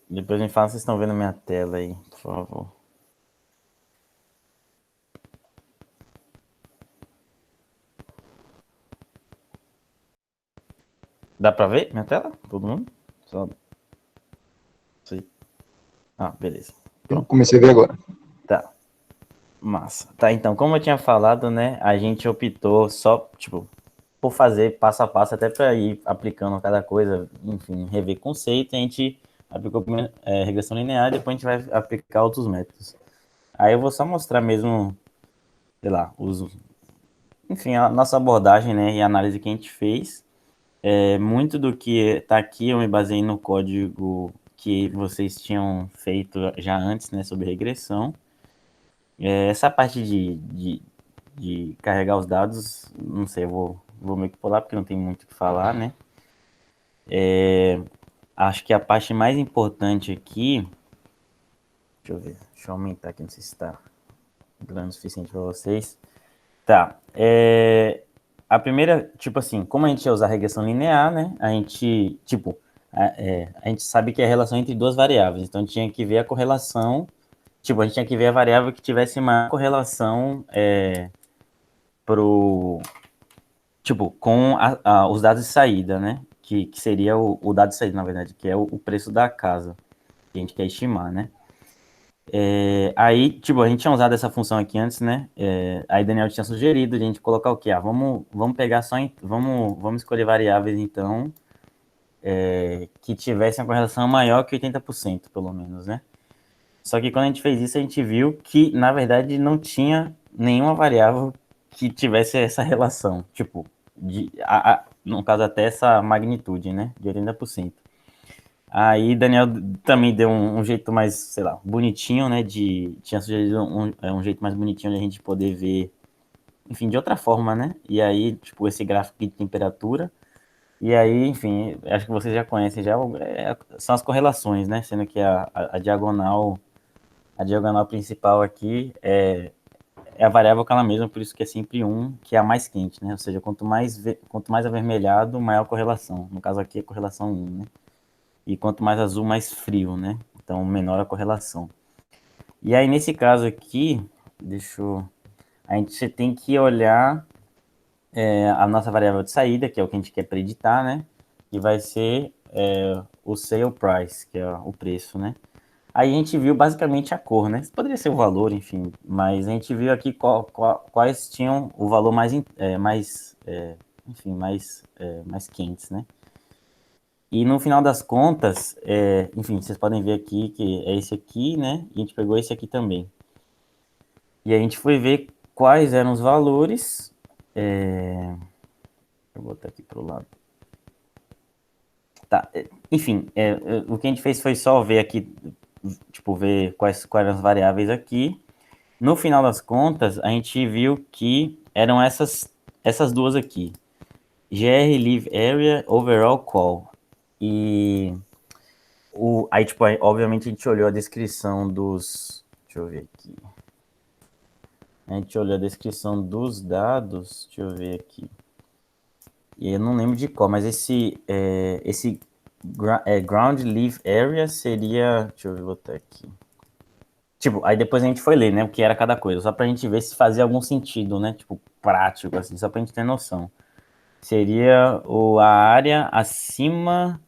Depois me fala se vocês estão vendo minha tela aí, por favor. Dá pra ver minha tela? Todo mundo? Só... Ah, beleza. Eu Pronto. comecei a ver agora. Tá. Massa. Tá, então, como eu tinha falado, né, a gente optou só, tipo, por fazer passo a passo, até para ir aplicando cada coisa, enfim, rever conceito, a gente aplicou primeiro, regressão linear, depois a gente vai aplicar outros métodos. Aí eu vou só mostrar mesmo, sei lá, enfim, a nossa abordagem, né, e a análise que a gente fez. Muito do que está aqui eu me baseei no código que vocês tinham feito já antes, né, sobre regressão. Essa parte de carregar os dados, não sei, eu vou meio que pular porque não tem muito o que falar, né? Acho que a parte mais importante aqui, deixa eu ver, deixa eu aumentar aqui, não sei se está grande o suficiente para vocês. Tá, a primeira, tipo assim, como a gente ia usar regressão linear, né? A gente, tipo, a gente sabe que é a relação entre duas variáveis, então a gente tinha que ver a correlação, tipo, a gente tinha que ver a variável que tivesse maior correlação pro, tipo, com os dados de saída, né? Que seria o dado de saída, na verdade, que é o preço da casa, que a gente quer estimar, né? Aí, tipo, a gente tinha usado essa função aqui antes, né? Aí Daniel tinha sugerido a gente colocar o quê? Vamos pegar só, vamos escolher variáveis, então, que tivessem uma correlação maior que 80%, pelo menos, né? Só que quando a gente fez isso, a gente viu que, na verdade, não tinha nenhuma variável que tivesse essa relação, tipo, no caso até essa magnitude, né, de 80%. Aí Daniel também deu um jeito mais, sei lá, bonitinho, né, tinha sugerido um jeito mais bonitinho de a gente poder ver, enfim, de outra forma, né, e aí, tipo, esse gráfico de temperatura, e aí, enfim, acho que vocês já conhecem, já são as correlações, né, sendo que a diagonal principal aqui é a variável que ela mesma, por isso que é sempre 1, que é a mais quente, né? Ou seja, quanto mais avermelhado, maior a correlação. No caso aqui é correlação 1, né? E quanto mais azul, mais frio, né? Então, menor a correlação. E aí, nesse caso aqui, a gente tem que olhar a nossa variável de saída, que é o que a gente quer preditar, né? Que vai ser o sale price, que é o preço, né? Aí a gente viu basicamente a cor, né? Poderia ser o valor, enfim, mas a gente viu aqui quais tinham o valor mais quentes, né? E no final das contas, enfim, vocês podem ver aqui que é esse aqui, né? E a gente pegou esse aqui também. E a gente foi ver quais eram os valores. Vou botar aqui para o lado. Tá, enfim, o que a gente fez foi só ver aqui, tipo, ver quais eram as variáveis aqui. No final das contas, a gente viu que eram essas duas aqui. GR Live Area Overall Call. E aí, tipo, obviamente a gente olhou a descrição dos. Deixa eu ver aqui. A gente olhou a descrição dos dados. Deixa eu ver aqui. E eu não lembro de qual, mas esse Ground Leaf Area seria. Deixa eu ver, botar aqui. Tipo, aí depois a gente foi ler, né, o que era cada coisa, só pra gente ver se fazia algum sentido, né, tipo, prático, assim, só pra gente ter noção. Seria a área acima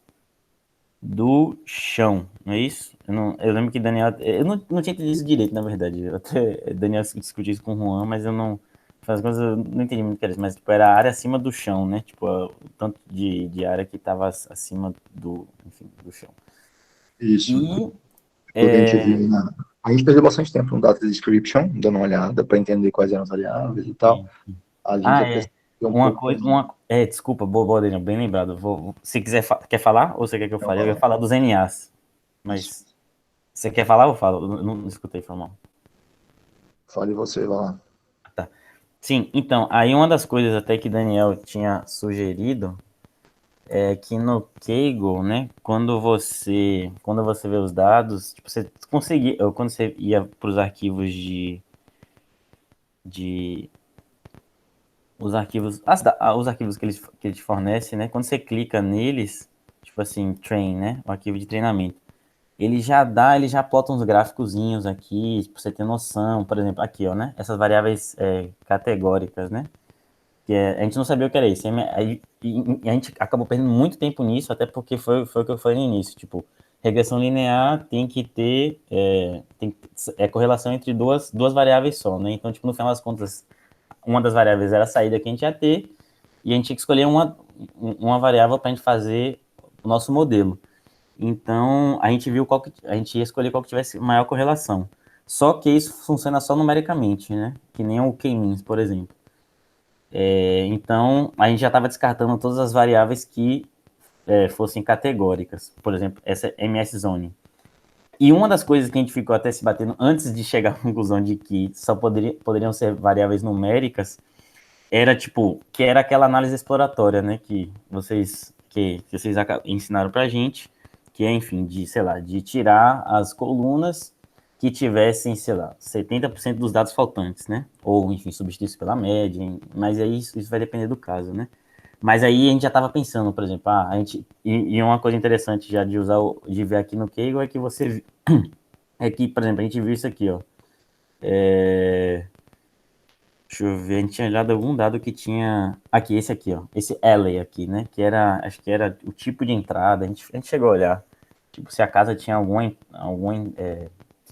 do chão, não é isso? Eu lembro que Daniel, eu não tinha entendido isso direito, na verdade, até Daniel discutiu isso com o Juan, mas eu não, as coisas eu não entendi muito o que era isso, mas tipo, era a área acima do chão, né, tipo, o tanto de área que tava acima enfim, do chão. Isso. E, Tudo que a gente viu A gente perdeu bastante tempo no Data Description, dando uma olhada para entender quais eram as variáveis e tal. A gente até se um Uma pouco coisa, também. desculpa, boa, Daniel, bem lembrado. Se quiser, quer falar ou você quer que eu Então, fale? Eu ia fala. falar dos NAs, Isso. mas você quer falar ou eu falo? Eu não escutei, foi mal. Fale você, vai lá. Tá. Sim, então, aí uma das coisas até que Daniel tinha sugerido é que no Kaggle, né, quando você vê os dados, tipo, você conseguia, ou quando você ia para os arquivos de os arquivos que ele te fornece, né? Quando você clica neles, tipo assim, train, né? O arquivo de treinamento. ele já plota uns gráficozinhos aqui, pra você ter noção, por exemplo, aqui, ó, né? Essas variáveis categóricas, né? A gente não sabia o que era isso. E a gente acabou perdendo muito tempo nisso, até porque foi o que eu falei no início, tipo, regressão linear tem que ter correlação entre duas variáveis só, né? Então, tipo, no final das contas, uma das variáveis era a saída que a gente ia ter, e a gente tinha que escolher uma variável para a gente fazer o nosso modelo. Então, a gente viu a gente ia escolher qual que tivesse maior correlação. Só que isso funciona só numericamente, né? Que nem o K-means, por exemplo. Então, a gente já estava descartando todas as variáveis que fossem categóricas. Por exemplo, essa MS Zone. E uma das coisas que a gente ficou até se batendo antes de chegar à conclusão de que só poderiam ser variáveis numéricas era tipo, que era aquela análise exploratória, né, que vocês ensinaram pra gente, que é, enfim, sei lá, de tirar as colunas que tivessem, sei lá, 70% dos dados faltantes, né? Ou, enfim, substituídos pela média, mas aí isso vai depender do caso, né? Mas aí a gente já estava pensando, por exemplo, e uma coisa interessante já de ver aqui no Kaggle é que por exemplo, a gente viu isso aqui, ó. Deixa eu ver, a gente tinha olhado algum dado que tinha. Aqui, esse aqui, ó. Esse alley aqui, né? Acho que era o tipo de entrada. A gente chegou a olhar. Tipo, se a casa tinha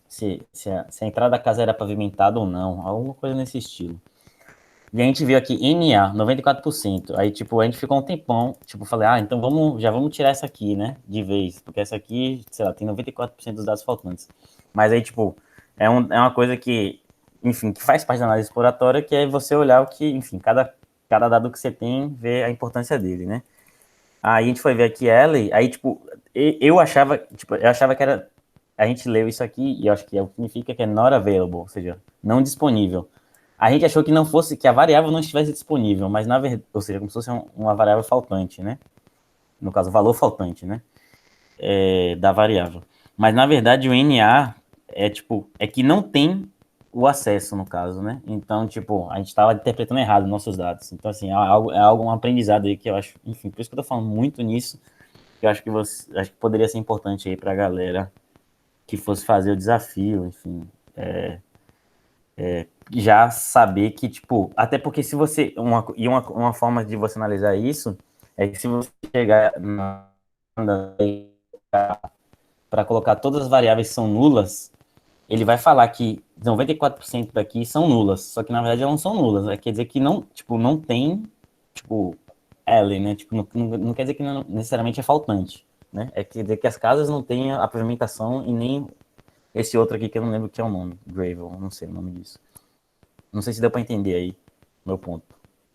se a entrada da casa era pavimentada ou não. Alguma coisa nesse estilo. E a gente viu aqui NA, 94%. Aí, tipo, a gente ficou um tempão. Tipo, falei, então já vamos tirar essa aqui, né? De vez. Porque essa aqui, sei lá, tem 94% dos dados faltantes. Mas aí, tipo, é uma coisa que, enfim, que faz parte da análise exploratória, que é você olhar o que, enfim, cada dado que você tem, ver a importância dele, né? Aí a gente foi ver aqui ela, aí, tipo, eu achava que era. A gente leu isso aqui, e eu acho que significa que é not available, ou seja, não disponível. A gente achou que não fosse, que a variável não estivesse disponível, mas na verdade, ou seja, como se fosse uma variável faltante, né? No caso, o valor faltante, né? Da variável. Mas na verdade o NA é que não tem o acesso, no caso, né? Então, tipo, a gente estava interpretando errado nossos dados. Então, assim, um aprendizado aí que eu acho, enfim, por isso que eu tô falando muito nisso, que eu acho que poderia ser importante aí pra galera que fosse fazer o desafio, enfim, já saber que, tipo, até porque se você, uma forma de você analisar isso é que se você chegar para colocar todas as variáveis que são nulas, ele vai falar que 94% daqui são nulas, só que na verdade elas não são nulas, né? Quer dizer que não, tipo, não tem, tipo, L, né? Tipo, não quer dizer que não, necessariamente é faltante, né? Quer dizer que as casas não têm a pavimentação e nem esse outro aqui que eu não lembro o que é o nome, Gravel, não sei o nome disso. Não sei se deu para entender aí meu ponto.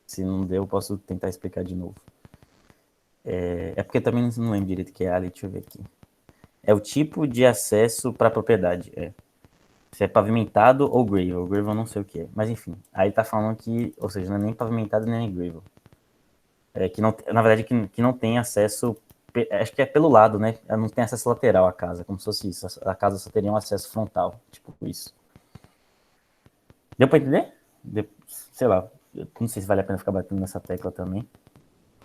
Se não deu, eu posso tentar explicar de novo. Porque eu também não lembro direito o que é L, deixa eu ver aqui. É o tipo de acesso para a propriedade, se é pavimentado ou gravel. Gravel eu não sei o que é. Mas enfim, aí tá falando que, ou seja, não é nem pavimentado nem gravel. Que não, na verdade, que não tem acesso, acho que é pelo lado, né? Não tem acesso lateral à casa, como se fosse isso. A casa só teria um acesso frontal, tipo isso. Deu pra entender? Sei lá, eu não sei se vale a pena ficar batendo nessa tecla também,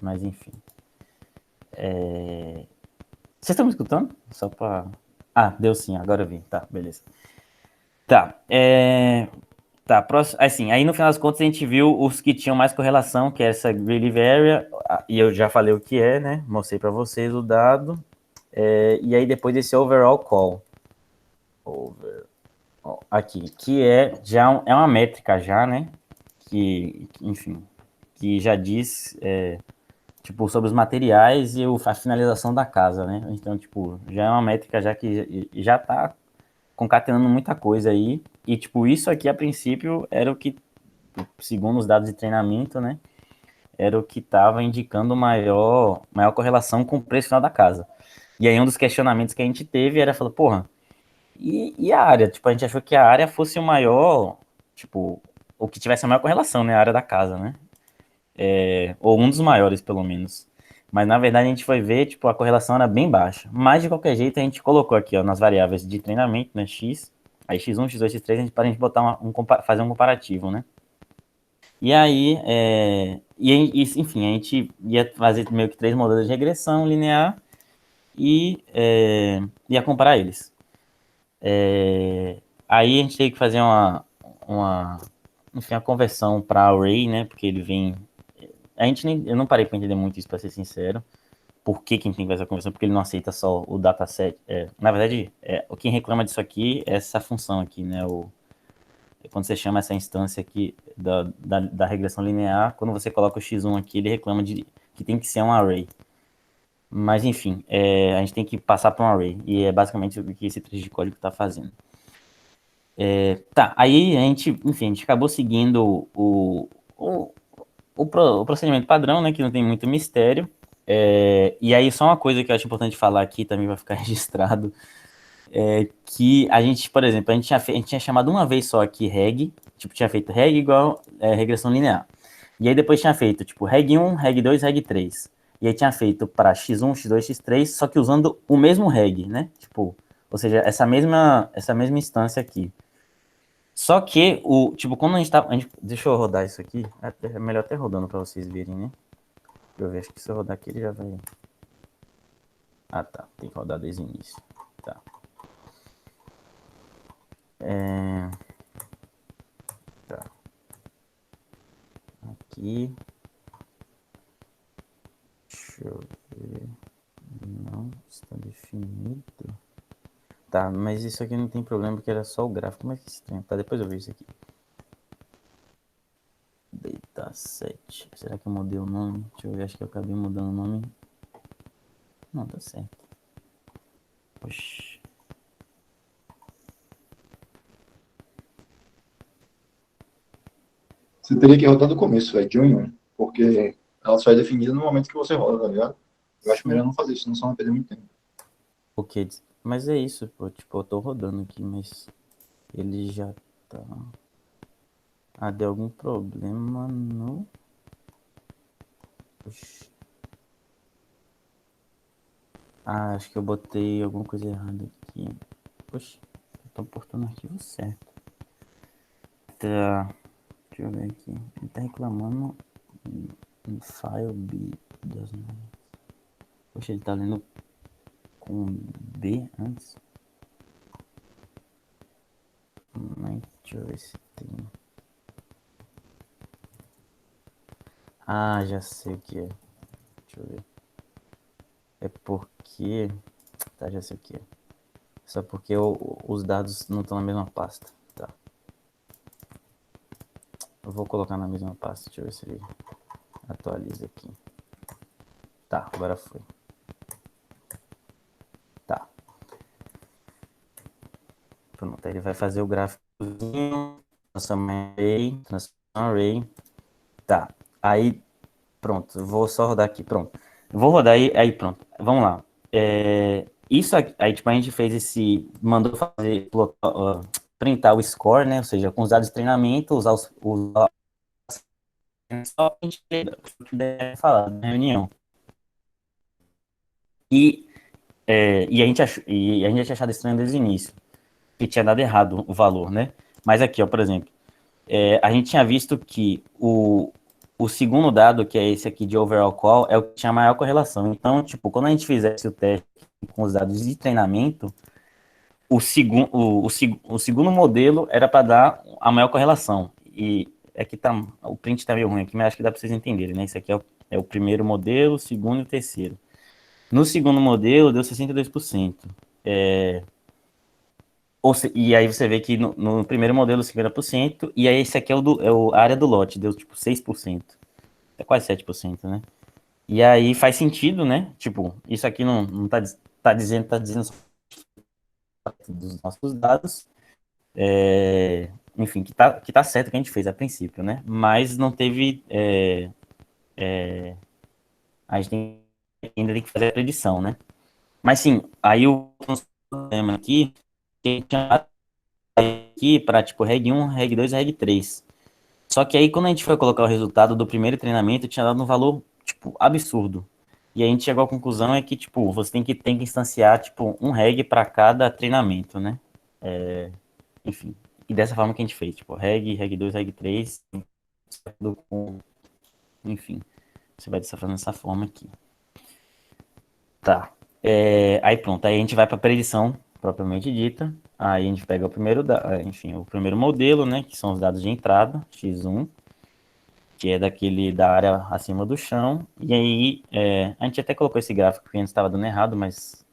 mas enfim. Vocês estão me escutando? Só pra... Deu sim, agora eu vi. Tá, beleza. Tá, Tá, próximo, assim, aí no final das contas a gente viu os que tinham mais correlação, que é essa Greeley Area, e eu já falei o que é, né? Mostrei para vocês o dado. E aí depois desse overall call. Aqui, que é uma métrica já, né? Enfim, que já diz, tipo, sobre os materiais e a finalização da casa, né? Então, tipo, já é uma métrica já que já tá concatenando muita coisa aí. E, tipo, isso aqui, a princípio, era o que, segundo os dados de treinamento, né, era o que estava indicando maior correlação com o preço final da casa. E aí um dos questionamentos que a gente teve era, falar, porra, e a área? Tipo, a gente achou que a área fosse o maior, tipo, o que tivesse a maior correlação, né, a área da casa, né? Ou um dos maiores, pelo menos. Mas na verdade a gente foi ver, tipo, a correlação era bem baixa. Mas de qualquer jeito a gente colocou aqui, ó, nas variáveis de treinamento, né, x, aí x1, x2, x3, para a gente botar fazer um comparativo, né? E aí, enfim, a gente ia fazer meio que 3 modelos de regressão linear e ia comparar eles. Aí a gente tem que fazer enfim, a conversão para array, né? Porque ele vem. Eu não parei para entender muito isso, para ser sincero. Por que quem tem que fazer essa conversão? Porque ele não aceita só o dataset. Na verdade, quem reclama disso aqui é essa função aqui, né? Quando você chama essa instância aqui da regressão linear, quando você coloca o x1 aqui, ele reclama de que tem que ser um array. Mas enfim, a gente tem que passar para um array. E é basicamente o que esse trecho de código está fazendo. Tá, aí enfim, a gente acabou seguindo o procedimento padrão, né? Que não tem muito mistério. E aí, só uma coisa que eu acho importante falar aqui, também vai ficar registrado, que a gente, por exemplo, a gente tinha chamado uma vez só aqui reg, tipo, tinha feito reg igual regressão linear. E aí depois tinha feito, tipo, reg1, reg2, reg3. E aí tinha feito para x1, x2, x3, só que usando o mesmo reg, né? Tipo, ou seja, essa mesma instância aqui. Só que, tipo, quando deixa eu rodar isso aqui. É melhor até rodando para vocês verem, né? Deixa eu ver, acho que se eu rodar aqui ele já vai... Ah, tá. Tem que rodar desde o início. Tá. Tá. Aqui. Deixa eu ver. Não está definido. Tá, mas isso aqui não tem problema porque era só o gráfico. Como é que estranho? Tá, depois eu vejo isso aqui. Dataset. Será que eu mudei o nome? Deixa eu ver, acho que eu acabei mudando o nome. Não, tá certo. Oxi. Você teria que rodar do começo, velho, de 1 em 1, porque ela só é definida no momento que você roda, tá ligado? Eu acho melhor não fazer isso, senão só vai perder muito tempo. Ok, mas é isso, pô. Tipo, eu tô rodando aqui, mas ele já tá. Ah, deu algum problema no. Oxi. Ah, acho que eu botei alguma coisa errada aqui. Poxa, eu tô portando o arquivo certo. Tá. Deixa eu ver aqui. Ele tá reclamando em file B das notas. Poxa, ele tá lendo com B antes. Deixa eu ver se tem. Ah, já sei o que é. Deixa eu ver. É porque. Tá, já sei o que é. Só porque os dados não estão na mesma pasta. Tá. Eu vou colocar na mesma pasta. Deixa eu ver se ele atualiza aqui. Tá, agora foi. Tá. Pronto, aí ele vai fazer o gráficozinho. Transform array. Tá. Aí, pronto. Eu vou só rodar aqui. Pronto. Eu vou rodar aí pronto. Vamos lá. Isso aqui, aí, tipo, a gente fez mandou fazer, printar o score, né? Ou seja, com os dados de treinamento, usar só a gente deve falar na reunião. E, e a gente já tinha achado estranho desde o início, que tinha dado errado o valor, né? Mas aqui, ó, por exemplo, a gente tinha visto que o segundo dado, que é esse aqui de overall call, é o que tinha maior correlação. Então, tipo, quando a gente fizesse o teste com os dados de treinamento, o segundo modelo era para dar a maior correlação. E aqui tá, o print tá meio ruim aqui, mas acho que dá para vocês entenderem, né? Isso aqui é o primeiro modelo, o segundo e o terceiro. No segundo modelo, deu 62%. E aí você vê que no primeiro modelo, 50%, e aí esse aqui a área do lote, deu tipo 6%. É quase 7%, né? E aí faz sentido, né? Tipo, isso aqui não tá dizendo só dos nossos dados, enfim, que tá certo o que a gente fez a princípio, né? Mas não teve. A gente ainda tem que fazer a predição, né? Mas sim, aí o problema aqui, que a gente tinha aqui para tipo reg 1, reg 2, reg 3. Só que aí quando a gente foi colocar o resultado do primeiro treinamento, tinha dado um valor, tipo, absurdo. E a gente chegou à conclusão é que, tipo, você tem que instanciar, tipo, um reg para cada treinamento, né? Enfim. E dessa forma que a gente fez, tipo, reg 2, reg 3, enfim. Você vai decifrando dessa forma aqui. Tá. Aí pronto, aí a gente vai para a predição propriamente dita. Aí a gente pega o primeiro, enfim, o primeiro modelo, né, que são os dados de entrada, x1, que é daquele da área acima do chão. E aí, a gente até colocou esse gráfico que antes estava dando errado, mas,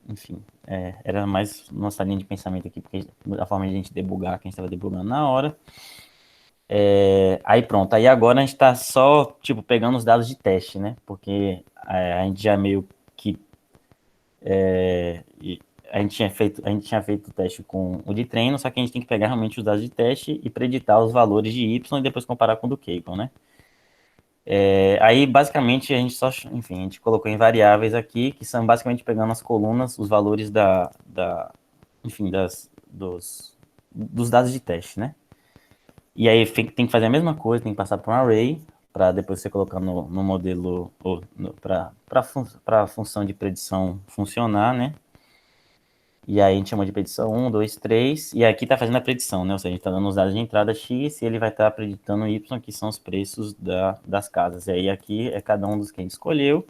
enfim, era mais nossa linha de pensamento aqui, porque a forma de a gente debugar, que a gente estava debugando na hora. Aí pronto, aí agora a gente está só, tipo, pegando os dados de teste, né? Porque a gente já meio que a gente tinha feito o teste com o de treino, só que a gente tem que pegar realmente os dados de teste e preditar os valores de Y e depois comparar com o do Kaggle, né? Aí, basicamente, a gente só, enfim, a gente colocou em variáveis aqui, que são basicamente pegando as colunas, os valores enfim, dos dados de teste, né? E aí tem que fazer a mesma coisa, tem que passar por um array, para depois você colocar no modelo, ou para a função de predição funcionar, né? E aí a gente chama de predição 1, 2, 3, e aqui está fazendo a predição, né? Ou seja, a gente está dando os dados de entrada X e ele vai estar preditando Y, que são os preços das casas. E aí aqui é cada um dos que a gente escolheu.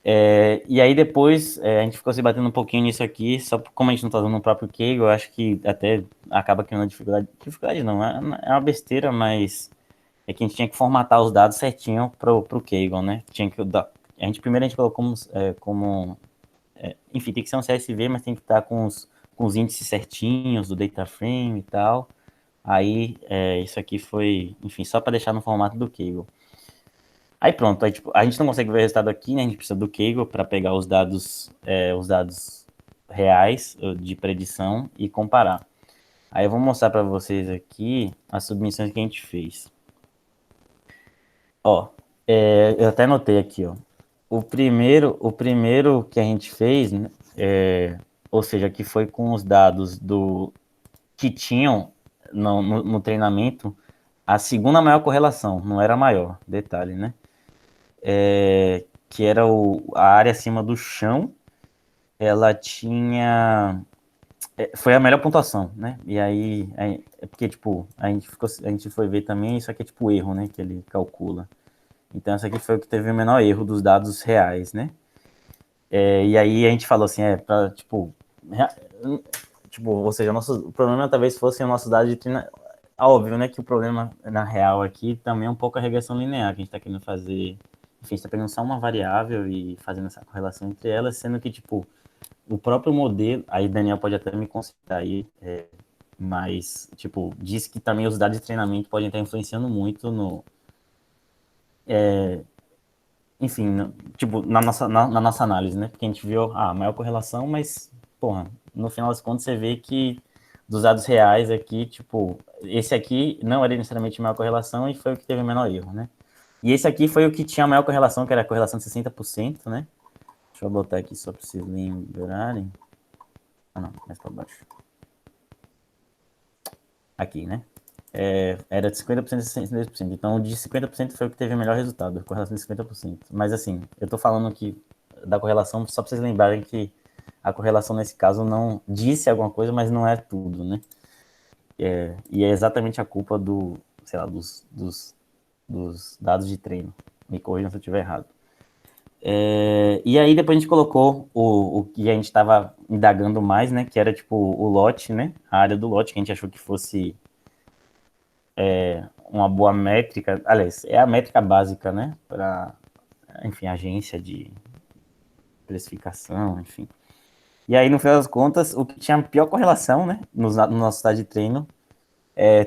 E aí depois a gente ficou se batendo um pouquinho nisso aqui, só como a gente não está usando o próprio Kaggle, eu acho que até acaba criando dificuldade. Dificuldade não, é uma besteira, mas é que a gente tinha que formatar os dados certinho pro Kaggle, né? Primeiro a gente colocou como enfim, tem que ser um CSV, mas tem que estar com os índices certinhos do data frame e tal. Aí, isso aqui foi, enfim, só para deixar no formato do Kaggle. Aí pronto, aí, tipo, a gente não consegue ver o resultado aqui, né? A gente precisa do Kaggle para pegar os dados reais de predição e comparar. Aí eu vou mostrar para vocês aqui as submissões que a gente fez. Ó, eu até anotei aqui, ó. O primeiro que a gente fez, né, ou seja, que foi com os dados que tinham no treinamento, a segunda maior correlação, não era a maior, detalhe, né? Que era a área acima do chão, ela tinha. Foi a melhor pontuação, né? E aí é porque, tipo, a gente foi ver também, isso aqui é tipo erro, né? Que ele calcula. Então, essa aqui foi o que teve o menor erro dos dados reais, né? E aí a gente falou assim, ou seja, o problema talvez fosse o nosso dado de treino. Óbvio, né, que o problema na real aqui também é um pouco a regressão linear, que a gente está querendo fazer. Enfim, a gente está pegando só uma variável e fazendo essa correlação entre elas, sendo que, tipo, o próprio modelo, aí Daniel pode até me consultar aí, mas, tipo, diz que também os dados de treinamento podem estar influenciando muito enfim, tipo, na nossa análise, né? Porque a gente viu a maior correlação, mas, porra, no final das contas você vê que dos dados reais aqui, tipo, esse aqui não era necessariamente a maior correlação e foi o que teve o menor erro, né? E esse aqui foi o que tinha a maior correlação, que era a correlação de 60%, né? Deixa eu botar aqui só para vocês lembrarem. Ah, não, mais para baixo. Aqui, né? Era de 50% e 62%. Então, de 50% foi o que teve o melhor resultado, correlação de 50%. Mas, assim, eu tô falando aqui da correlação só para vocês lembrarem que a correlação nesse caso não disse alguma coisa, mas não é tudo, né? E é exatamente a culpa sei lá, dos dados de treino. Me corrijam se eu estiver errado. E aí depois a gente colocou o que a gente estava indagando mais, né? Que era tipo o lote, né? A área do lote, que a gente achou que fosse uma boa métrica. Aliás, é a métrica básica, né? Para, enfim, agência de precificação, enfim. E aí, no final das contas, o que tinha a pior correlação, né? No nosso estado de treino,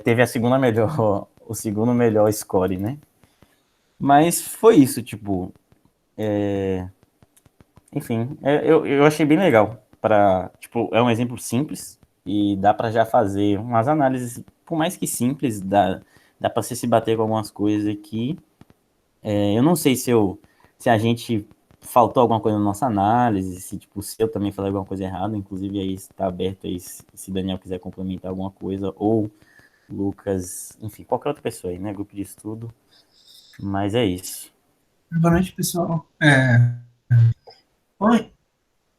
teve o segundo melhor score, né? Mas foi isso, tipo. Enfim, eu achei bem legal. Tipo, é um exemplo simples e dá para já fazer umas análises, por mais que simples, dá para você se bater com algumas coisas aqui. Eu não sei se a gente faltou alguma coisa na nossa análise, se, tipo, se eu também falei alguma coisa errada, inclusive aí está aberto aí se Daniel quiser complementar alguma coisa, ou Lucas, enfim, qualquer outra pessoa aí, né? Grupo de estudo. Mas é isso. Boa noite, pessoal. Oi,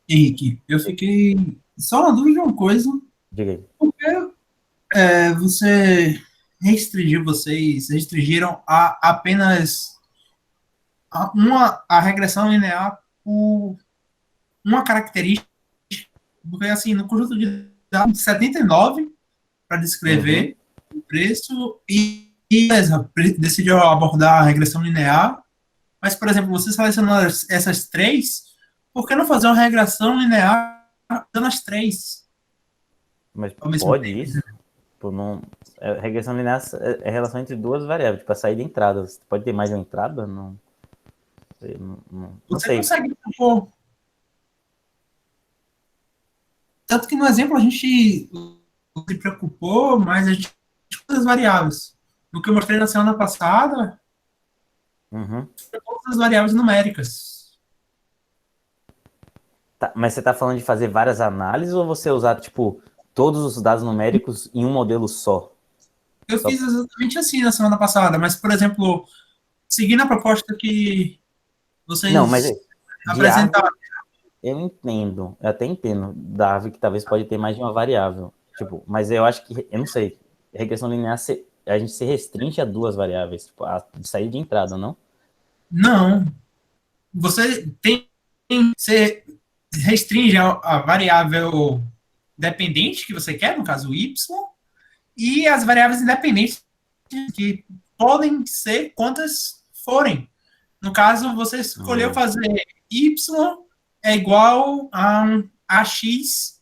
Henrique. Eu fiquei só na dúvida de uma coisa. Diga aí. Por que você vocês restringiram a apenas a regressão linear uma característica, porque assim, no conjunto de dados 79 para descrever o preço e beleza, decidiu abordar a regressão linear, mas, por exemplo, você selecionou essas três, por que não fazer uma regressão linear dando as três Mas ao mesmo pode tempo? isso? Tipo, não... regressão linear é a relação entre duas variáveis, tipo, a saída e entrada. Você pode ter mais de uma entrada? Não sei. Não Você sei. consegue propor. Tanto que no exemplo a gente se preocupou, mas a gente todas as variáveis. No que eu mostrei na semana passada, Uhum. todas as variáveis numéricas. Tá, mas você está falando de fazer várias análises ou você usar, tipo, todos os dados numéricos em um modelo só? Eu fiz exatamente assim na semana passada, mas, por exemplo, seguindo a proposta que Não, mas vocês de árvore apresentaram. eu entendo, eu até entendo da árvore que talvez pode ter mais de uma variável, tipo, mas eu acho que, eu não sei, regressão linear a gente se restringe a duas variáveis, tipo, a de saída e de entrada, não? Não, você tem, você restringe a variável dependente que você quer, no caso y, e as variáveis independentes que podem ser quantas forem. No caso, você escolheu fazer y é igual a um ax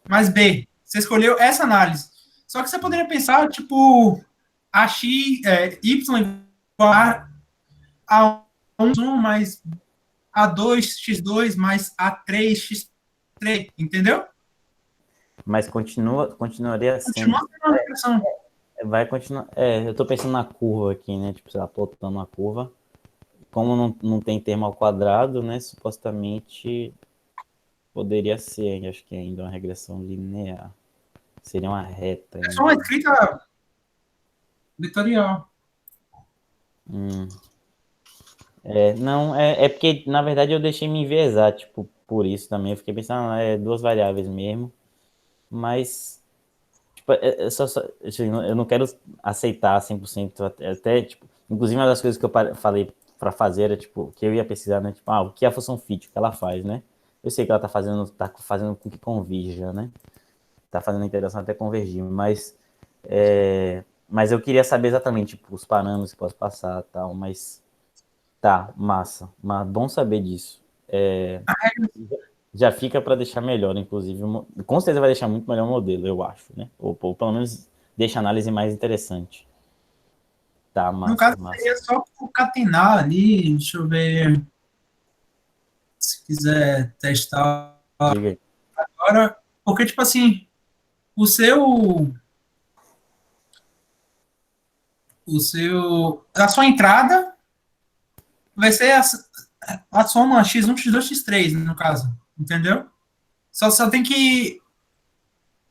mais b. Você escolheu essa análise. Só que você poderia pensar, tipo, ax, y igual a 1 mais a2x2 mais a3x3, entendeu? Mas continuaria Continua sendo, sendo uma regressão. vai continuar, eu tô pensando na curva aqui, né, tipo, sei lá, plotando a curva, como não tem termo ao quadrado, né, supostamente poderia ser, acho que ainda uma regressão linear, seria uma reta É só uma ainda. escrita vetorial. Não, é porque, na verdade, eu deixei me enviesar, tipo, por isso também. Eu fiquei pensando, duas variáveis mesmo. Mas, tipo, assim, eu não quero aceitar 100%, até, tipo, inclusive uma das coisas que eu falei para fazer era, tipo, que eu ia pesquisar, né, tipo, o que é a função fit, o que ela faz, né? Eu sei que ela tá fazendo com que convirja, né? Tá fazendo a interação até convergir, mas eu queria saber exatamente, tipo, os parâmetros que posso passar e tal, mas tá, massa. Mas bom saber disso. Já fica para deixar melhor, inclusive. Com certeza vai deixar muito melhor o modelo, eu acho, né? Ou pelo menos deixa a análise mais interessante. Tá, No massa, caso, massa. seria só concatenar ali, deixa eu ver, se quiser testar Diga aí. agora, porque, tipo assim, o seu, a sua entrada vai ser a soma x1, x2, x3, no caso, entendeu? Só tem que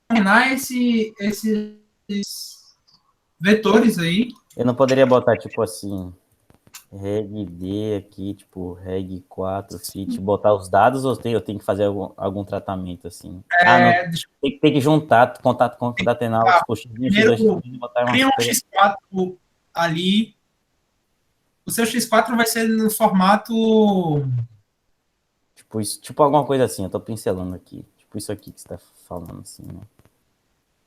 terminar esses vetores aí. Eu não poderia botar, tipo assim, reg D aqui, tipo, reg 4 fit, botar os dados ou eu tenho que fazer algum tratamento assim? Ah, não. Deixa Tem que juntar, concatenar, eu tipo, x1, primeiro, x2, x3 e botar uma cria um coisa. x4 ali. O seu x4 vai ser no formato. Tipo, isso, tipo alguma coisa assim, eu tô pincelando aqui. Tipo isso aqui que você tá falando, assim, né?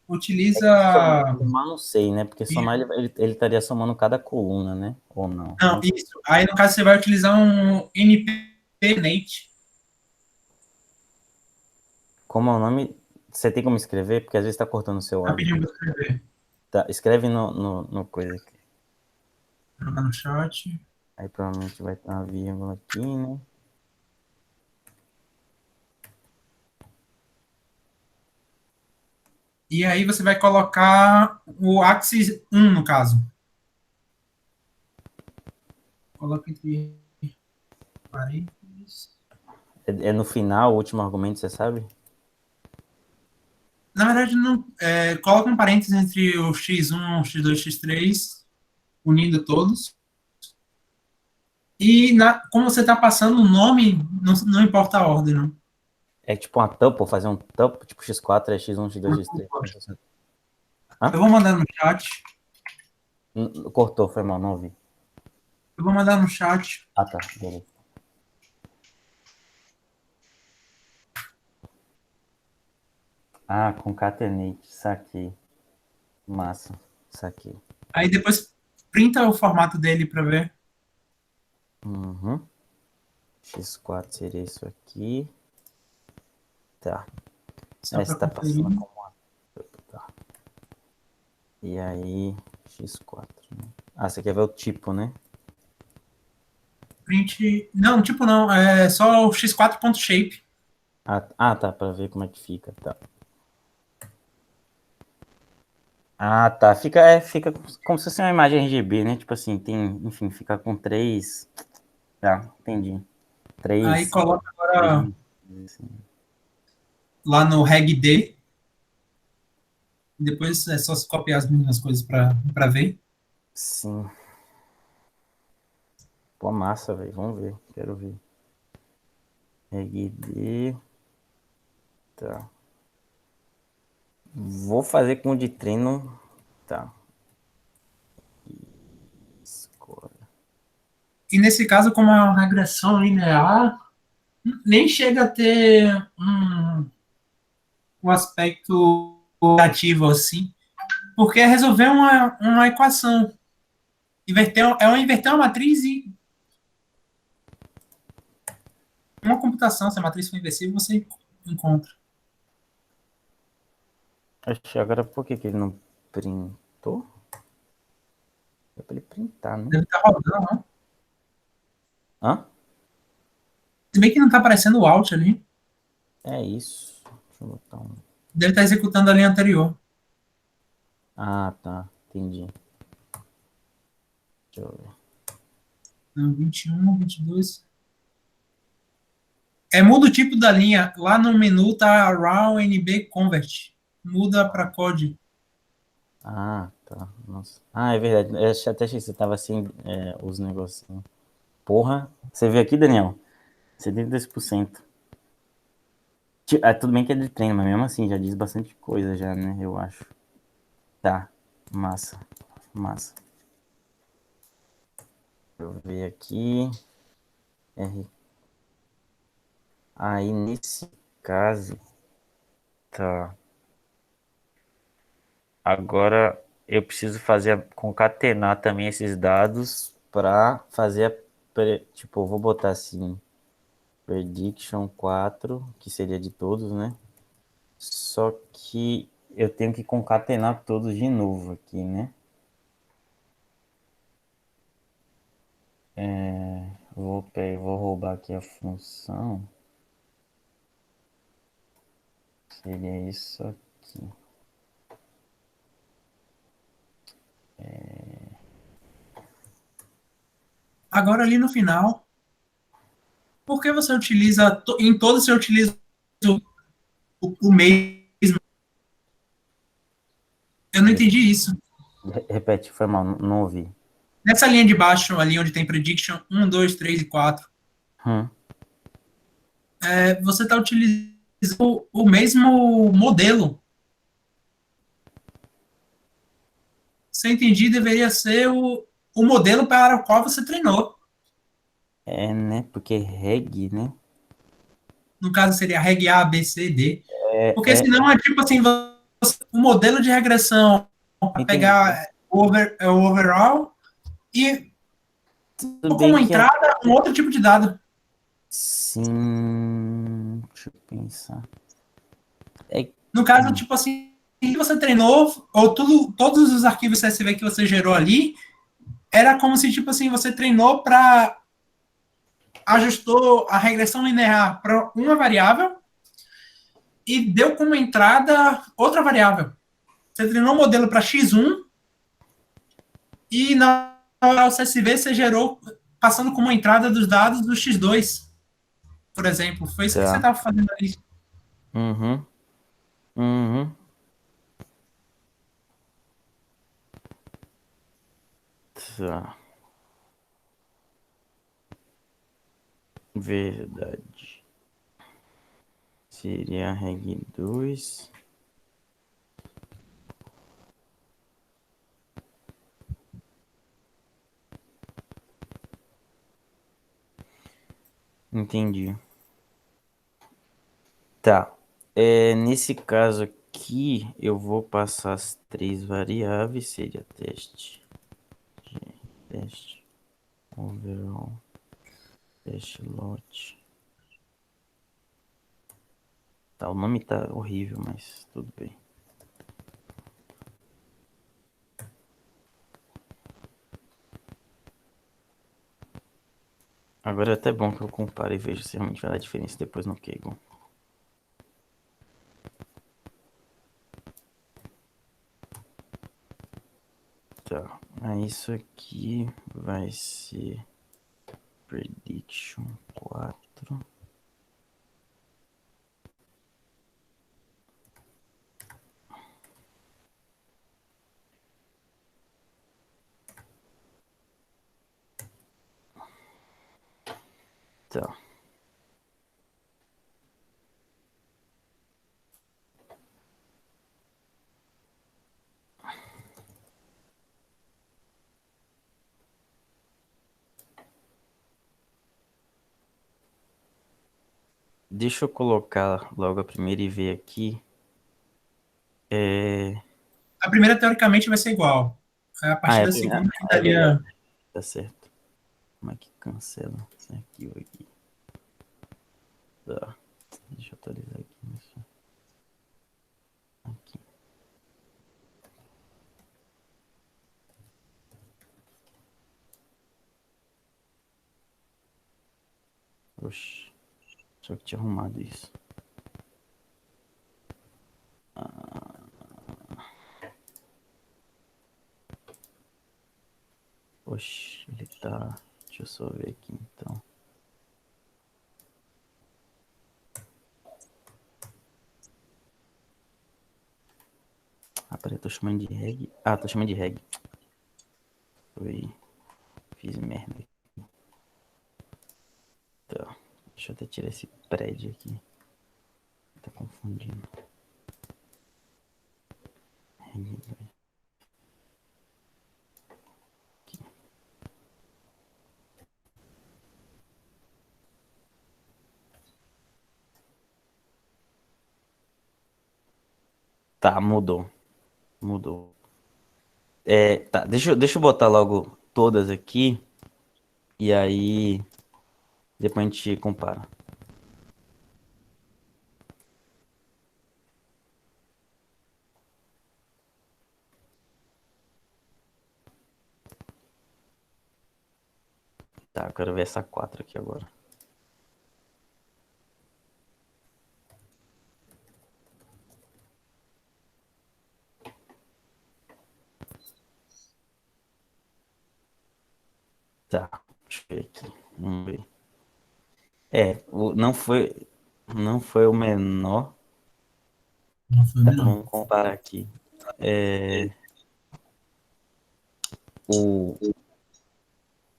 Utiliza. Somar não sei, né? Porque somar ele estaria somando cada coluna, né? Ou não? Não, Não sei. isso. Aí, no caso, você vai utilizar um NP-Nate. Como é o nome? Você tem como escrever? Porque às vezes tá cortando o seu áudio. Rapidinho para escrever. Tá, escreve no coisa aqui. Vou jogar no chat. Aí provavelmente vai ter uma vírgula aqui, né? E aí você vai colocar o axis 1, no caso. Coloca entre parênteses. É no final, o último argumento, você sabe? Na verdade, não, coloca um parênteses entre o x1, x2, x3, unindo todos. E como você está passando o nome, não importa a ordem, não. É tipo uma tuple, fazer um tuple, tipo x4 é x1, x2, x3. Eu Hã? vou mandar no chat. Cortou, foi mal, não ouvi. Eu vou mandar no chat. Ah, tá, beleza. Ah, concatenate, saquei. Massa, saquei. Aí depois printa o formato dele para ver. Uhum. X4 seria isso aqui. Tá. Só para Essa tá conferir. passando como uma. Tá. E aí, X4. Né? Ah, você quer ver o tipo, né? Print. Não, tipo não, é só o x4.shape. Tá, pra ver como é que fica, tá. Ah, tá. Fica como se fosse uma imagem RGB, né? Tipo assim, tem, enfim, fica com três. Tá, entendi. Aí Três. coloca agora Três. Assim. lá no reg D. Depois é só se copiar as mesmas coisas para ver. Sim. Pô, massa, velho. Vamos ver. Quero ver. RGB. Tá. Vou fazer com o de treino. Tá. Escolha. E nesse caso, como é uma regressão linear, nem chega a ter um aspecto ativo assim, porque é resolver uma equação. Inverter uma matriz e uma computação. Se a matriz for inversível, você encontra. Acho agora por que ele não printou? É pra ele printar, né? Deve estar rodando, não? Hã? Se bem que não está aparecendo o Alt ali. É isso. Deixa eu botar um. Deve estar executando a linha anterior. Ah, tá. Entendi. Deixa eu ver. Não, 21, 22. Muda o tipo da linha. Lá no menu tá RAW NB Convert. Muda para code. Ah, tá. Nossa. Ah, é verdade. Até achei que você tava assim, os negocinhos. Porra. Você viu aqui, Daniel? 72%. Tudo bem que é de treino, mas mesmo assim já diz bastante coisa já, né? Eu acho. Tá. Massa. Massa. Deixa eu ver aqui. R. Aí nesse caso. Tá. Agora eu preciso concatenar também esses dados para fazer tipo, eu vou botar assim, prediction 4 que seria de todos, né? Só que eu tenho que concatenar todos de novo aqui, né? Vou roubar aqui a função. Seria isso aqui. Agora ali no final, por que você utiliza, em todos você utiliza o mesmo? Eu não entendi isso. Repete, foi mal, não ouvi. Nessa linha de baixo, ali onde tem prediction 1, 2, 3 e 4, Hum. você está utilizando o mesmo modelo. Se eu entendi, deveria ser o modelo para o qual você treinou. É, né? Porque reg, né? No caso, seria reg A, B, C, D. Porque É, senão é tipo assim, o modelo de regressão para entendi. pegar o overall e Tudo como bem que entrada um outro tipo de dado. sim. Deixa eu pensar. É, No caso, tipo assim, se você treinou, ou todos os arquivos CSV que você gerou ali, era como se, tipo assim, você treinou para ajustou a regressão linear para uma variável e deu como entrada outra variável. Você treinou o modelo para x1 e na CSV você gerou passando como entrada dos dados do x2, por exemplo. Foi isso que você tá. estava fazendo ali. Uhum. Uhum. Tá. Verdade. Seria a reg 2. Entendi. Tá. Nesse caso aqui eu vou passar as 3 variáveis, seria teste, overall, teste lot. Tá, o nome tá horrível, mas tudo bem. Agora é até bom que eu compare e vejo se realmente vai dar diferença depois no Kaggle. Tá, aí isso aqui vai ser prediction 4. Tá. Deixa eu colocar logo a primeira e ver aqui. A primeira, teoricamente, vai ser igual. A Ah, partir é a da primeira. segunda que É verdade. daria. Tá certo. Como é que cancela esse arquivo aqui? Tá. Deixa eu atualizar aqui. Aqui. Oxi. Só que tinha arrumado isso. Oxi, ele tá. Deixa eu só ver aqui então. Ah, peraí, eu tô chamando de reg. Ah, tô chamando de reg. Foi. Fiz merda. Tá. Deixa eu até tirar esse prédio aqui. Tá confundindo. Reg. Aqui. Tá, mudou. Mudou. Tá, deixa eu botar logo todas aqui. E aí. Depois a gente compara. Tá, eu quero ver essa 4 aqui agora. Tá, deixa eu ver aqui. Vamos ver. Não foi o menor. Não foi Tá, melhor. vamos comparar aqui. O,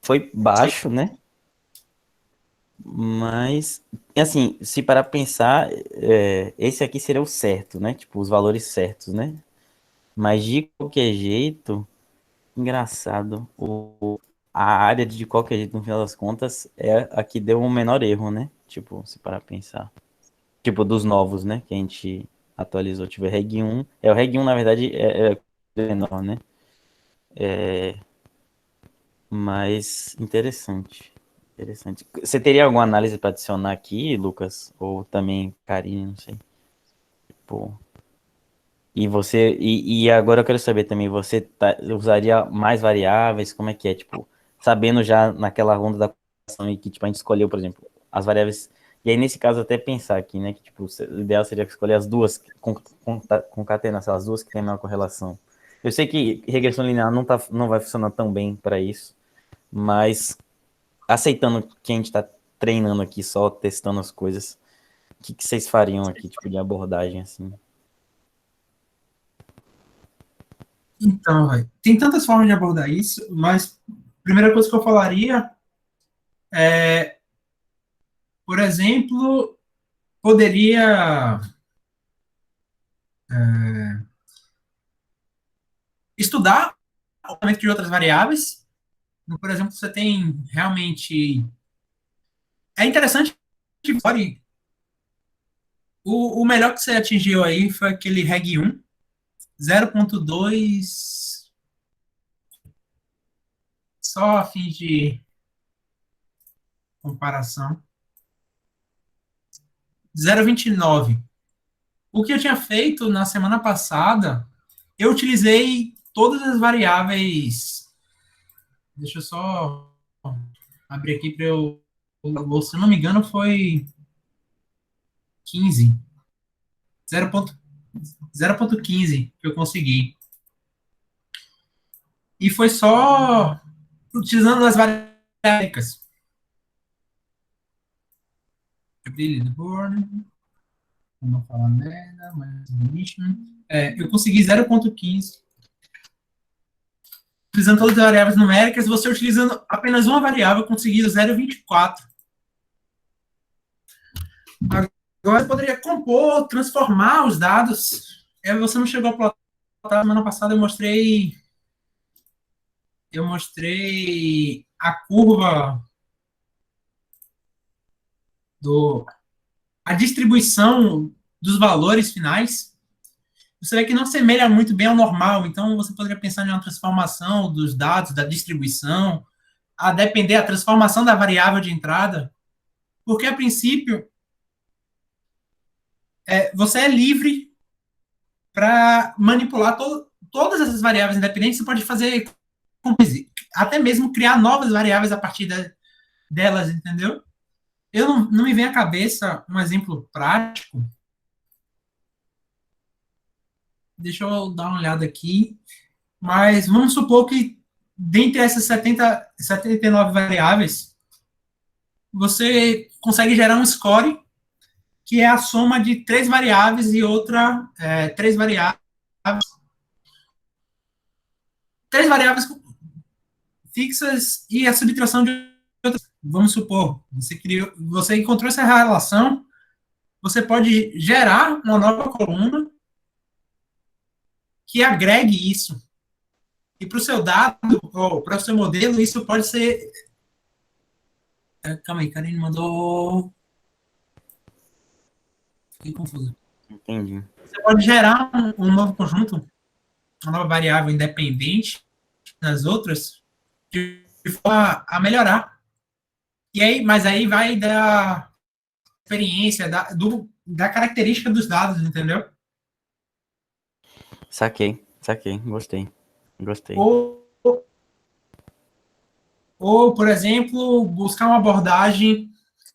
foi baixo, né? Mas, assim, se parar pra pensar, esse aqui seria o certo, né? Tipo, os valores certos, né? Mas de qualquer jeito, engraçado, a área de qualquer jeito, no final das contas, é a que deu o menor erro, né? Tipo, se parar pra pensar. Tipo, dos novos, né? Que a gente atualizou. Tipo, Reg 1. O Reg 1, na verdade, é menor, né? Mas interessante. Interessante. Você teria alguma análise para adicionar aqui, Lucas? Ou também Karine, não sei. Pô. E agora eu quero saber também, você usaria mais variáveis? Como é que é? Tipo, sabendo já naquela ronda da conversação e que tipo, a gente escolheu, por exemplo, as variáveis. E aí, nesse caso, até pensar aqui, né? Que tipo, o ideal seria escolher as duas, concatenar as duas que têm maior correlação. Eu sei que regressão linear não vai funcionar tão bem para isso, mas aceitando que a gente está treinando aqui, só testando as coisas, o que vocês fariam aqui, tipo, de abordagem, assim? Então, velho, tem tantas formas de abordar isso, mas a primeira coisa que eu falaria é, por exemplo, poderia estudar o comportamento de outras variáveis. Por exemplo, você tem realmente. É interessante que O melhor que você atingiu aí foi aquele reg 1, 0.2, só a fim de comparação. 0,29. O que eu tinha feito na semana passada, eu utilizei todas as variáveis. Deixa eu só abrir aqui para eu. Se eu não me engano, foi 15. 0,15 que eu consegui. E foi só utilizando as variáveis. Não falar merda, mas eu consegui 0,15. Utilizando todas as variáveis numéricas, você utilizando apenas uma variável, conseguiu 0,24. Agora, você poderia compor, transformar os dados. Você não chegou a plotar. Semana passada eu mostrei a curva a distribuição dos valores finais. Você vê que não semelha muito bem ao normal, então você poderia pensar em uma transformação dos dados, da distribuição, a depender da transformação da variável de entrada, porque, a princípio, você é livre para manipular todas essas variáveis independentes. Você pode fazer, até mesmo criar novas variáveis a partir delas, entendeu? Eu não me vem à cabeça um exemplo prático. Deixa eu dar uma olhada aqui. Mas vamos supor que, dentre essas 79 variáveis, você consegue gerar um score que é a soma de 3 variáveis e outra 3 variáveis. 3 variáveis fixas e a subtração de outras. Vamos supor, você encontrou essa relação, você pode gerar uma nova coluna que agregue isso. E para o seu dado, ou para o seu modelo, isso pode ser. Calma aí, Karine mandou. Fiquei confuso. Entendi. Você pode gerar um novo conjunto, uma nova variável independente das outras, de forma a melhorar. E aí, mas aí vai da experiência, da característica dos dados, entendeu? Saquei, gostei. Ou, por exemplo, buscar uma abordagem,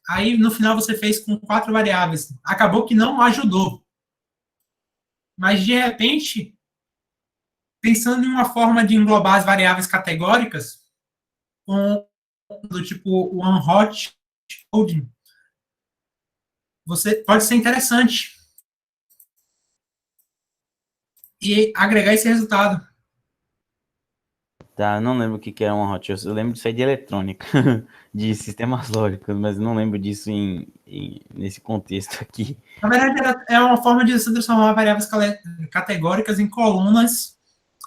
aí no final você fez com 4 variáveis. Acabou que não ajudou. Mas, de repente, pensando em uma forma de englobar as variáveis categóricas, do tipo one hot coding, pode ser interessante e agregar esse resultado. Tá, não lembro o que é uma hot. Eu lembro disso aí de eletrônica, de sistemas lógicos, mas não lembro disso nesse contexto aqui. Na verdade, é uma forma de você transformar variáveis categóricas em colunas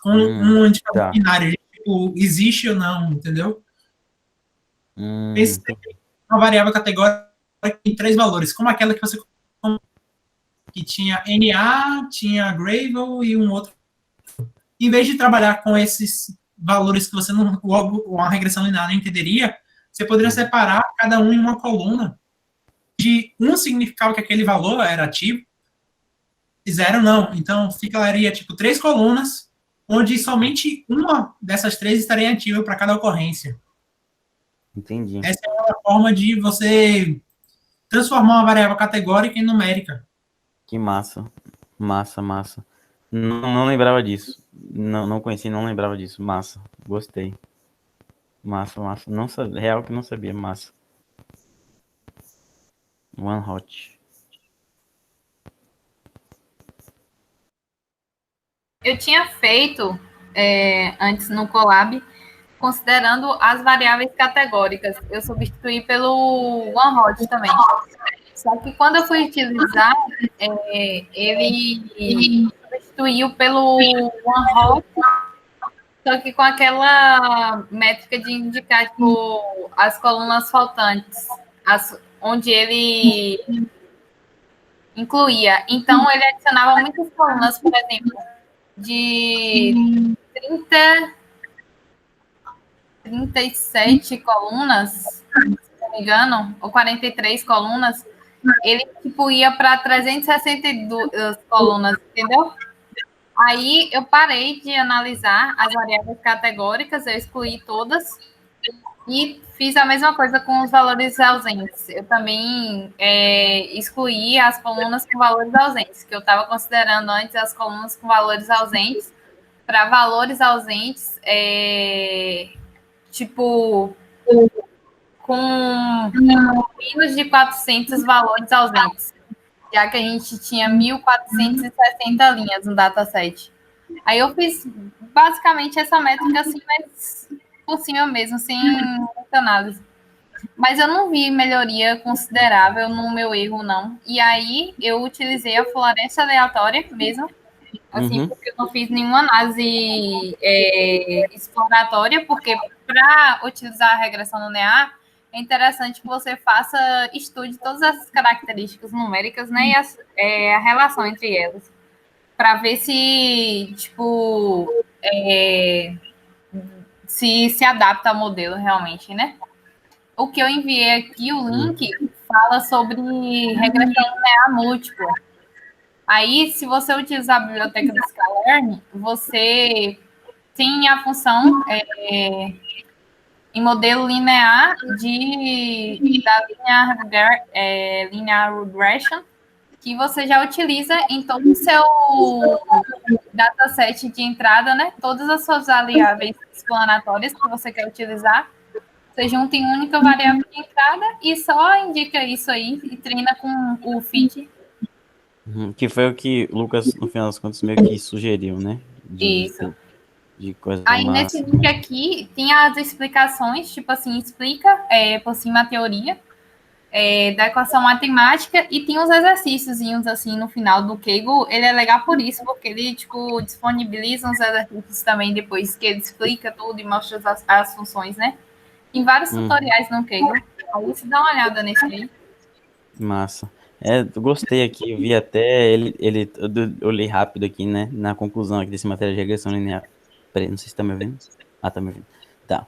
com um indicador binário, tipo, existe ou não, entendeu? Uma variável categórica em 3 valores, como aquela que você que tinha NA, tinha Gravel e um outro. Em vez de trabalhar com esses valores que você não, uma regressão linear não entenderia, você poderia separar cada um em uma coluna, de um significava que aquele valor era ativo, e 0 não. Então, ficaria, tipo, 3 colunas, onde somente uma dessas 3 estaria ativa para cada ocorrência. Entendi. Essa é uma forma de você transformar uma variável categórica em numérica. Que massa. Massa. Não lembrava disso. Não conheci, não lembrava disso. Massa. Gostei. Massa. Não sabia, real que não sabia. Massa. One hot. Eu tinha feito antes no Colab, considerando as variáveis categóricas. Eu substituí pelo OneHot também. Só que quando eu fui utilizar, ele substituiu pelo OneHot, só que com aquela métrica de indicar tipo, as colunas faltantes, onde ele incluía. Então, ele adicionava muitas colunas, por exemplo, de 37 colunas, se não me engano, ou 43 colunas, ele tipo ia para 362 colunas, entendeu? Aí eu parei de analisar as variáveis categóricas, eu excluí todas e fiz a mesma coisa com os valores ausentes. Eu também excluí as colunas com valores ausentes, que eu estava considerando antes as colunas com valores ausentes, para valores ausentes, tipo, com menos de 400 valores ausentes, já que a gente tinha 1.460 linhas no dataset. Aí eu fiz basicamente essa métrica assim, mas por cima mesmo, sem muita análise. Mas eu não vi melhoria considerável no meu erro, não. E aí eu utilizei a floresta aleatória mesmo, assim, porque eu não fiz nenhuma análise exploratória, porque para utilizar a regressão linear, é interessante que você estude todas essas características numéricas, né, e a relação entre elas, para ver se, tipo, se adapta ao modelo realmente, né? O que eu enviei aqui, o link, fala sobre regressão linear múltipla. Aí, se você utilizar a biblioteca do Scikit-learn, você tem a função em modelo linear da linear regression, que você já utiliza em todo o seu dataset de entrada, né? Todas as suas variáveis explanatórias que você quer utilizar, você junta em única variável de entrada e só indica isso aí e treina com o fit. Que foi o que o Lucas, no final das contas, meio que sugeriu, né? Isso. De coisa aí, massa. nesse link aqui, tem as explicações, tipo assim, explica por cima a teoria da equação matemática e tem uns exercícios, assim, no final do Kaggle. Ele é legal por isso, porque ele, tipo, disponibiliza uns exercícios também depois que ele explica tudo e mostra as funções, né? Tem vários tutoriais no Kaggle. Aí você dá uma olhada nesse aí. Massa. Eu gostei aqui, eu vi até eu li rápido aqui, né, na conclusão aqui desse material de regressão linear. Peraí, não sei se tá me ouvindo. Ah, tá me ouvindo. Tá.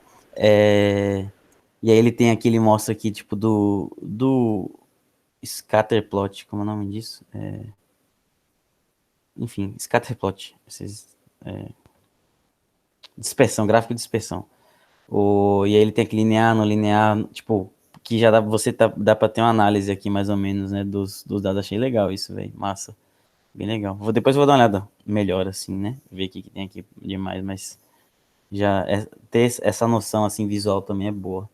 E aí ele tem aqui, ele mostra aqui, tipo, do scatterplot, como é o nome disso? Enfim, scatterplot. Dispersão, gráfico de dispersão. E aí ele tem aqui linear, não linear, tipo, que já dá pra ter uma análise aqui, mais ou menos, né, dos dados. Achei legal isso, velho, massa, bem legal. Depois eu vou dar uma olhada melhor, assim, né, ver o que tem aqui demais, mas já ter essa noção, assim, visual também é boa.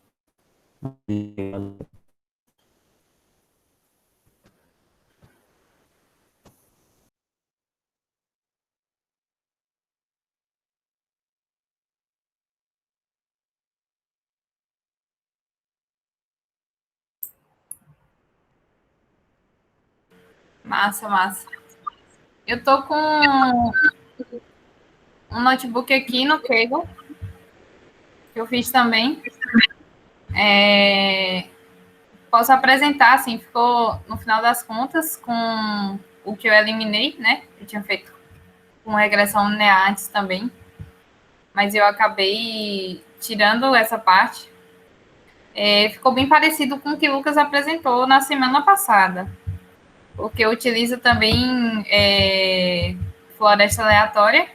Massa, massa. Eu tô com um notebook aqui no Kaggle, que eu fiz também. Posso apresentar, assim, ficou, no final das contas, com o que eu eliminei, né? Eu tinha feito com regressão linear antes também, mas eu acabei tirando essa parte. Ficou bem parecido com o que o Lucas apresentou na semana passada, porque eu utilizo também floresta aleatória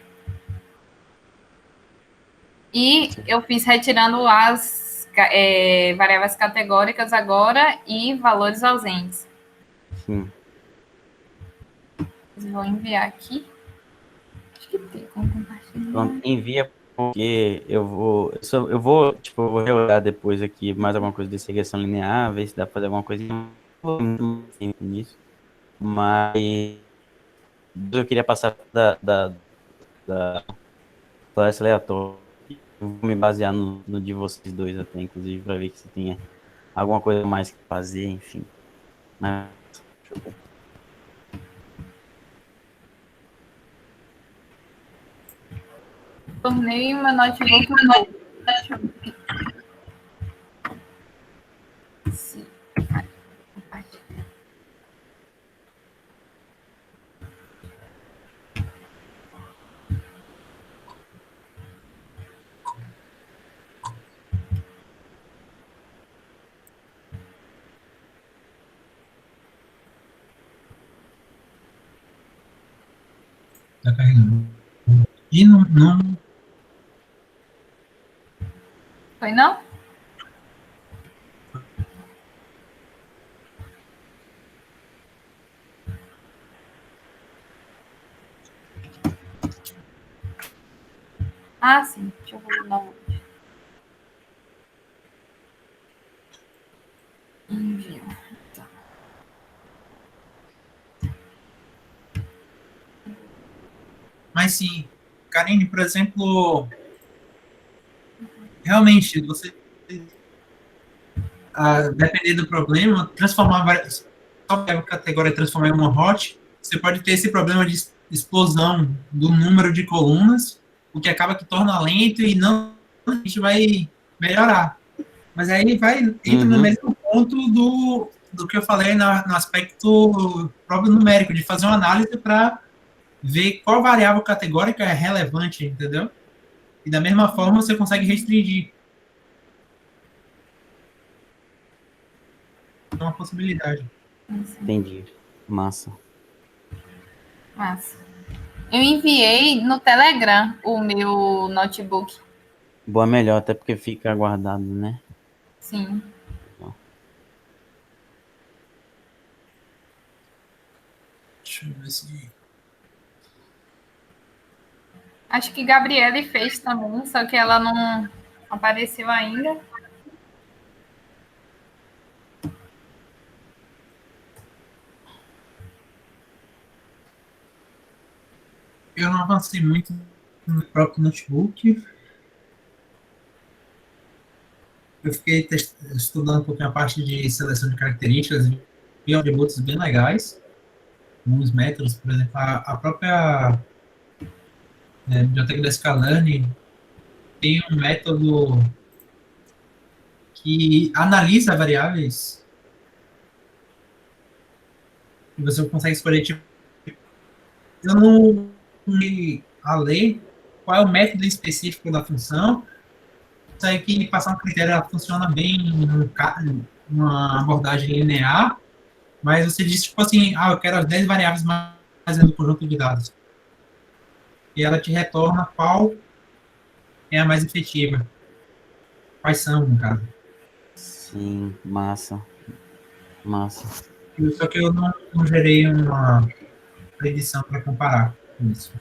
e eu fiz retirando as variáveis categóricas agora e valores ausentes. Sim. Vou enviar aqui. Acho que tem como compartilhar. Pronto, envia, porque eu vou reolhar depois aqui mais alguma coisa dessa regressão linear, ver se dá pra fazer alguma coisinha nisso, mas eu queria passar da floresta aleatória. Eu vou me basear no de vocês dois até, inclusive, para ver se tem alguma coisa mais que fazer, enfim. Mas, Tornei meu notebook Tá carregando. E não. Foi não? Ah, sim. Deixa eu ver não. Envio. Tá. Mas sim, Karine, por exemplo, realmente, você, depender do problema, transformar só a categoria transformar em uma hot, você pode ter esse problema de explosão do número de colunas, o que acaba que torna lento e não a gente vai melhorar. Mas aí entra no Uhum. mesmo ponto do que eu falei no aspecto próprio numérico, de fazer uma análise para ver qual variável categórica é relevante, entendeu? E da mesma forma você consegue restringir. É uma possibilidade. Entendi. Massa. Massa. Eu enviei no Telegram o meu notebook. Boa, melhor, até porque fica guardado, né? Sim. Deixa eu ver se. Acho que Gabriele fez também, só que ela não apareceu ainda. Eu não avancei muito no próprio notebook. Eu fiquei estudando um pouquinho a parte de seleção de características e atributos bem legais. Alguns métodos, por exemplo, a própria biblioteca da Scalani tem um método que analisa variáveis e você consegue escolher, tipo, eu não li a lei, qual é o método específico da função, consegue que passar um critério, ela funciona bem numa abordagem linear, mas você diz, tipo assim, eu quero as 10 variáveis mais do conjunto de dados. E ela te retorna qual é a mais efetiva. Quais são, no caso. Sim, massa. Massa. Só que eu não gerei uma predição para comparar com isso.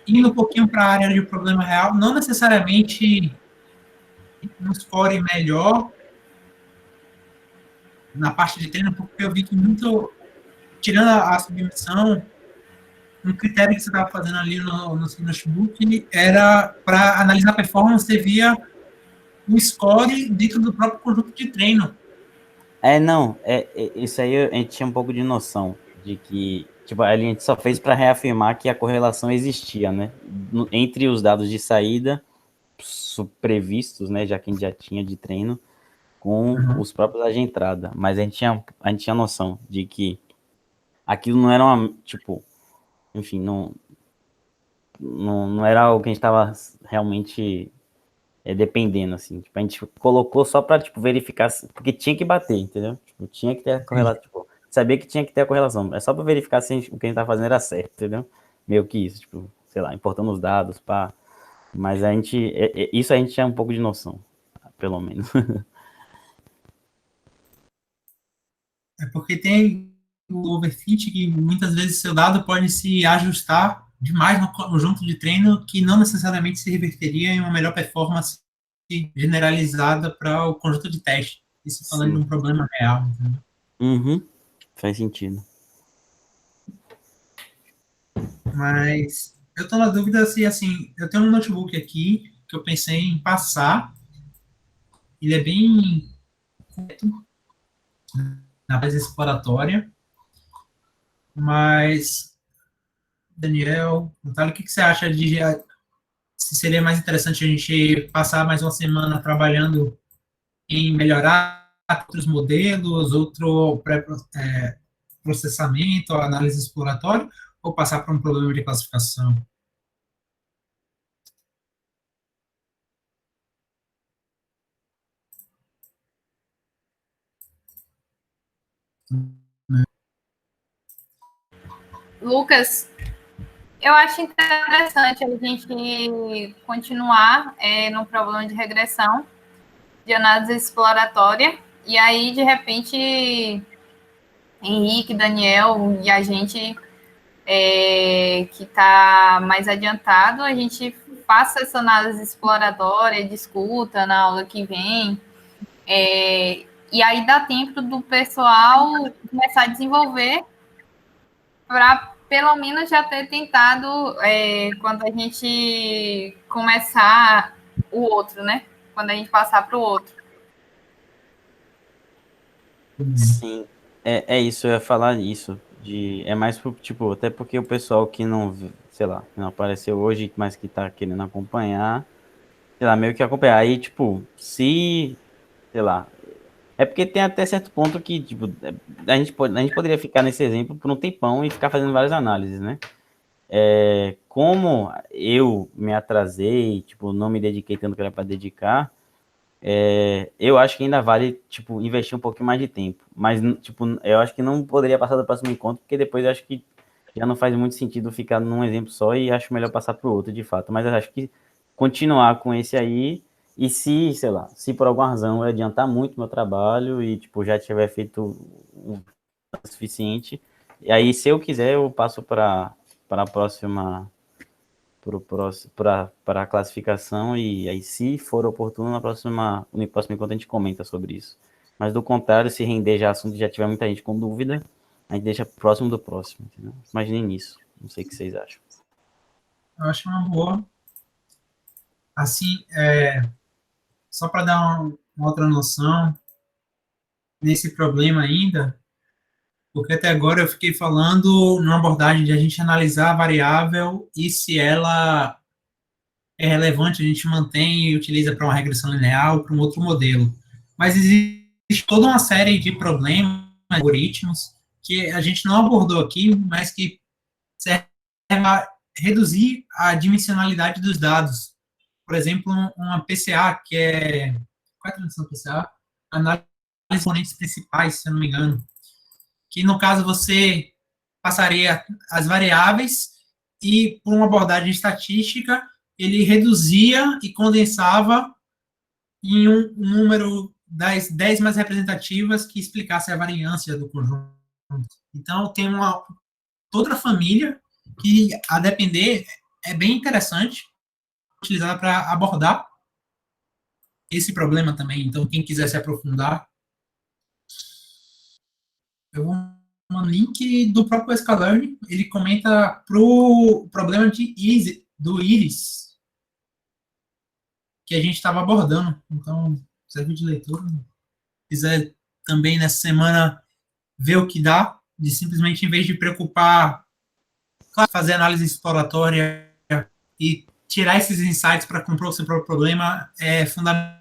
Indo um pouquinho para a área de problema real, não necessariamente um score melhor na parte de treino, porque eu vi que muito, tirando a submissão, um critério que você estava fazendo ali no seu notebook era para analisar a performance via o score dentro do próprio conjunto de treino. Não, isso aí a gente tinha um pouco de noção de que, tipo, a gente só fez para reafirmar que a correlação existia, né? Entre os dados de saída previstos, né, já que a gente já tinha de treino, com Uhum. os próprios dados de entrada. Mas a gente tinha noção de que aquilo não era uma, tipo, enfim, não era algo que a gente estava realmente dependendo, assim. Tipo, a gente colocou só para tipo, verificar, porque tinha que bater, entendeu? Tipo, tinha que ter a correlação, tipo, sabia que tinha que ter a correlação. É só para verificar se o que a gente tá fazendo era certo, entendeu? Meio que isso, tipo, sei lá, importando os dados, pá. Mas isso a gente tinha um pouco de noção, pelo menos. É porque tem o overfit que muitas vezes seu dado pode se ajustar demais no conjunto de treino que não necessariamente se reverteria em uma melhor performance generalizada para o conjunto de teste. Isso falando de Sim. um problema real. Entendeu? Uhum. Faz sentido. Mas eu estou na dúvida se, assim, eu tenho um notebook aqui que eu pensei em passar. Ele é bem na base exploratória, mas Daniel, Natália, o que você acha de se seria mais interessante a gente passar mais uma semana trabalhando em melhorar outros modelos, outro processamento, análise exploratória, ou passar para um problema de classificação? Lucas, eu acho interessante a gente continuar no problema de regressão, de análise exploratória, e aí, de repente, Henrique, Daniel e a gente que está mais adiantado, a gente faça essa análise exploratória, discuta na aula que vem, e aí dá tempo do pessoal começar a desenvolver para pelo menos já ter tentado quando a gente começar o outro, né? Quando a gente passar para o outro. Sim, é isso, eu ia falar isso. É mais pro, tipo, até porque o pessoal que não, sei lá, que não apareceu hoje, mas que tá querendo acompanhar, sei lá, meio que acompanhar. Aí, tipo, se, sei lá, é porque tem até certo ponto que, tipo, a gente poderia ficar nesse exemplo por um tempão e ficar fazendo várias análises, né? Como eu me atrasei, tipo, não me dediquei tanto que era para dedicar, eu acho que ainda vale, tipo, investir um pouquinho mais de tempo. Mas, tipo, eu acho que não poderia passar do próximo encontro, porque depois eu acho que já não faz muito sentido ficar num exemplo só e acho melhor passar para o outro, de fato. Mas eu acho que continuar com esse aí, e se, sei lá, se por alguma razão eu adiantar muito meu trabalho e, tipo, já tiver feito o suficiente, e aí, se eu quiser, eu passo para a próxima para a classificação e aí, se for oportuno, no próximo encontro a gente comenta sobre isso. Mas do contrário, se render já assunto e já tiver muita gente com dúvida, a gente deixa próximo do próximo, entendeu? Imaginem nisso. Não sei o que vocês acham. Eu acho uma boa. Assim, só para dar uma outra noção nesse problema ainda, porque até agora eu fiquei falando numa abordagem de a gente analisar a variável e se ela é relevante, a gente mantém e utiliza para uma regressão linear ou para um outro modelo. Mas existe toda uma série de problemas, algoritmos, que a gente não abordou aqui, mas que servem a reduzir a dimensionalidade dos dados. Por exemplo, uma PCA, que é. Qual é a tradução da PCA? Análise de componentes principais, se eu não me engano. Que, no caso, você passaria as variáveis e, por uma abordagem estatística, ele reduzia e condensava em um número das 10 mais representativas que explicasse a variância do conjunto. Então, tem uma outra família que, a depender, é bem interessante, utilizada para abordar esse problema também. Então, quem quiser se aprofundar, eu vou um link do próprio Scalern, ele comenta pro problema do íris, que a gente estava abordando. Então, serve de leitura. Se quiser também nessa semana ver o que dá, de simplesmente, em vez de preocupar, claro, fazer análise exploratória e tirar esses insights para comprar o seu próprio problema é fundamental.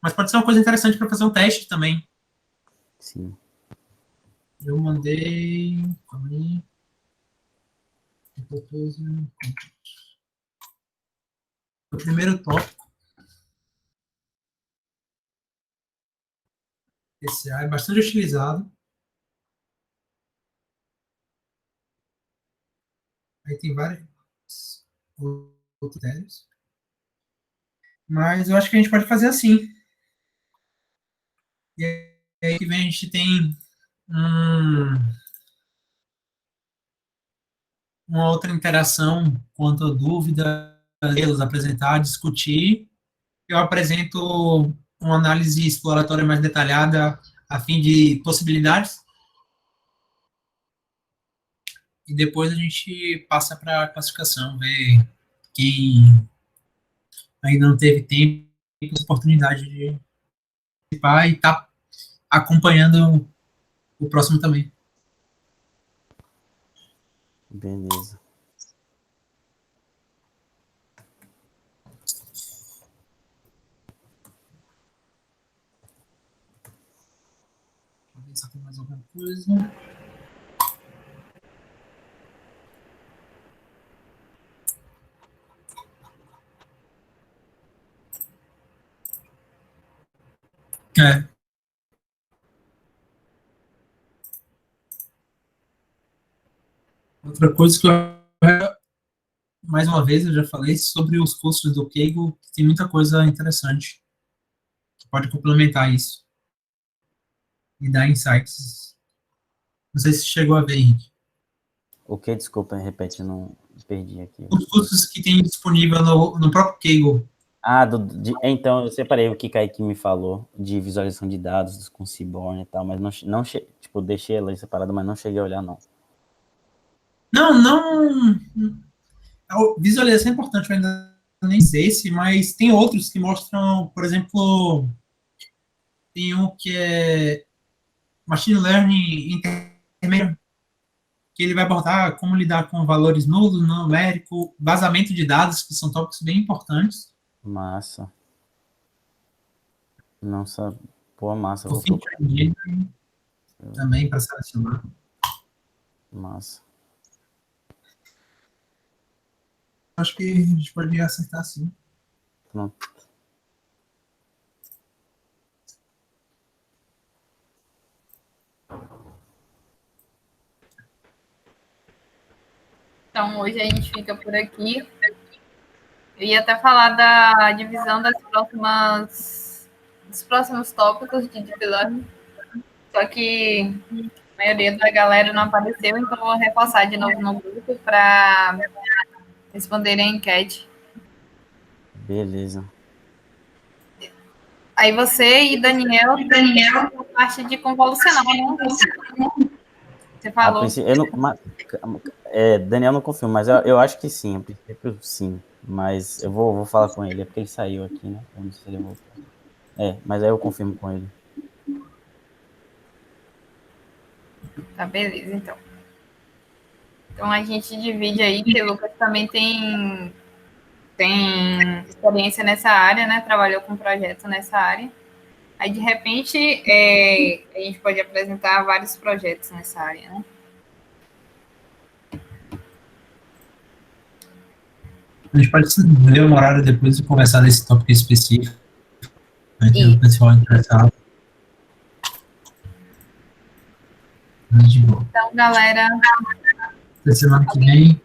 Mas pode ser uma coisa interessante para fazer um teste também. Sim. Eu mandei. O primeiro tópico. Esse é bastante utilizado. Aí tem vários outros critérios. Mas eu acho que a gente pode fazer assim. E aí que vem a gente tem uma outra interação quanto a dúvida, eles apresentar, discutir. Eu apresento uma análise exploratória mais detalhada a fim de possibilidades e depois a gente passa para a classificação, ver quem ainda não teve tempo e oportunidade de participar e tá acompanhando o próximo também. Beleza. Deixa eu ver se tem mais alguma coisa. É. Outra coisa que mais uma vez, eu já falei sobre os cursos do Kaggle, que tem muita coisa interessante que pode complementar isso e dar insights. Não sei se chegou a ver, Henrique. O que? Desculpa, repete, eu não perdi aqui. Os cursos que tem disponível no próprio Kaggle. Então, eu separei o que Kaique me falou de visualização de dados com Seaborn e tal, mas não tipo, deixei ela separada, mas não cheguei a olhar, não. Não. A visualização é importante, eu ainda nem sei se, mas tem outros que mostram, por exemplo, tem um que é Machine Learning intermédio, que ele vai abordar como lidar com valores nulos, numérico, vazamento de dados, que são tópicos bem importantes. Massa. Nossa, pô, massa. O Feature Engineering também para selecionar. Massa. Acho que a gente pode acertar sim. Pronto. Então, hoje a gente fica por aqui. Eu ia até falar da divisão dos próximos tópicos de Deep Learning, só que a maioria da galera não apareceu, então eu vou reforçar de novo no grupo para responderem a enquete. Beleza. Aí você e Daniel a parte de convolucional, né? Você falou. Daniel não confirma, mas eu acho que sim, a princípio sim. Mas eu vou falar com ele, é porque ele saiu aqui, né? Eu não sei se ele voltou. Mas aí eu confirmo com ele. Tá, beleza, então. Então a gente divide aí, que o Lucas também tem experiência nessa área, né? Trabalhou com projeto nessa área. Aí, de repente, a gente pode apresentar vários projetos nessa área, né? A gente pode ver uma horário depois e conversar desse tópico específico. O pessoal interessado. Então, galera. Até semana que vem.